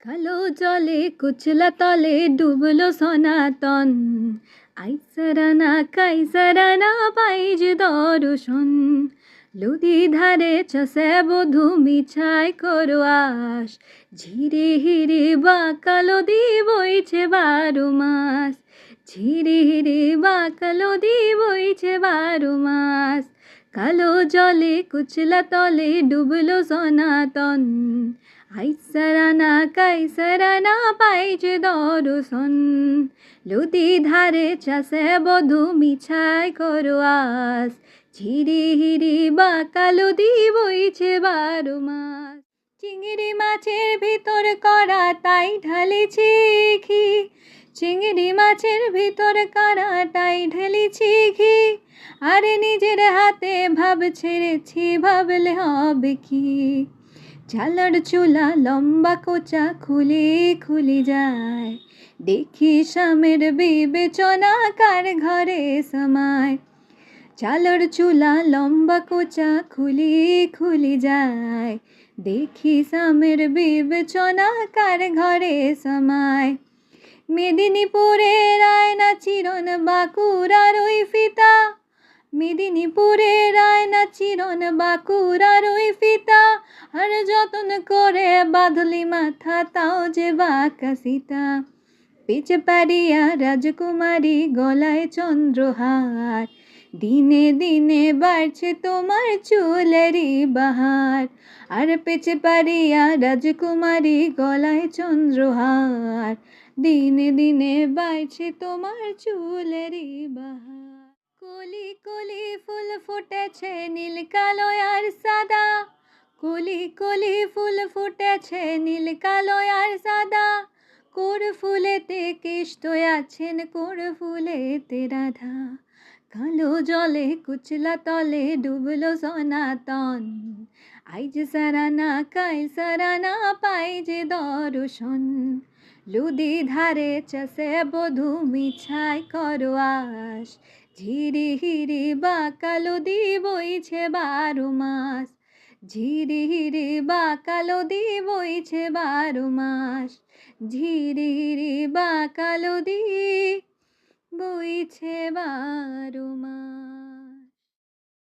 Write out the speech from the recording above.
কালো জলে কুচলা তলে ডুবলো সনাতন, আইসারানা কাইসারানা পাইজ দর্শন। লুদি ধারে চষে বধু মিছাই করো আস, ঝিরি হিরি বা কালো দি বইছে 12 মাস। ঝিরি হিরি বা কালো দি বইছে 12 মাস। কালো জলে কুচলা তলে ডুবলো সনাতন, আইসারানা কাইসারানা পাইছে দর্শন। লুদি ধারে চাষে বধু মিছাই করো আস, ঝিরি হিরি বা কালো দি বইছে 12 মাস। চিংড়ি মাছের ভিতর করা তাই ঢালেছি ঘি, চিংড়ি মাছের ভিতর করা তাই ঢেলেছি ঘি। আরে নিজের হাতে ভাব ছেড়েছি, ভাবলে হবে কি। চালার চুলা লম্বা কোচা খুলে খুলে যায়, দেখি স্বামীর বিবেচনা কার ঘরে সমায়। চালার চুলা লম্বা কোচা খুলে খুলে যায়, দেখি স্বামীর বিবেচনা কার ঘরে সমায়। মেদিনীপুরের আয়না চিরন বাঁকুড়ার ওই ফিতা, মেদিনীপুরের আয়না চিরন বাঁকুড়ার ওই ফিতা। আর যতন করে বাঁধলি মাথা তাও যে বাঁকা সীতা। পিছে পারিয়া রাজকুমারী গলায় চন্দ্রহার, দিনে দিনে বাড়ছে তোমার চুলেরই বাহার। আর পেছে পারিয়া রাজকুমারী গলায় চন্দ্রহার, দিনে দিনে বাড়ছে তোমার চুলেরই বাহার। কলি কলি ফুল ফুটেছে নীল কালো আর সাদা, কলি কলি ফুল ফুটেছে নীল কালো আর সাদা। কোর ফুলেতে কৃষ্ণ আছেন, কোর ফুলেতে রাধা। কালো জলে কুচলা তলে ডুবলো সনাতন, আইজ সারানা কাল সারানা পাইজ দর্শন। লুদি ধারে চাষে বধু মিছাই করো আস, ঝিরি হিরি বা কালো দি বইছে 12 মাস। ঝিরি হিরি বা কালো দি বইছে 12 মাস। ঝিরি হিরি বা কালো দি বইছে 12 মাস।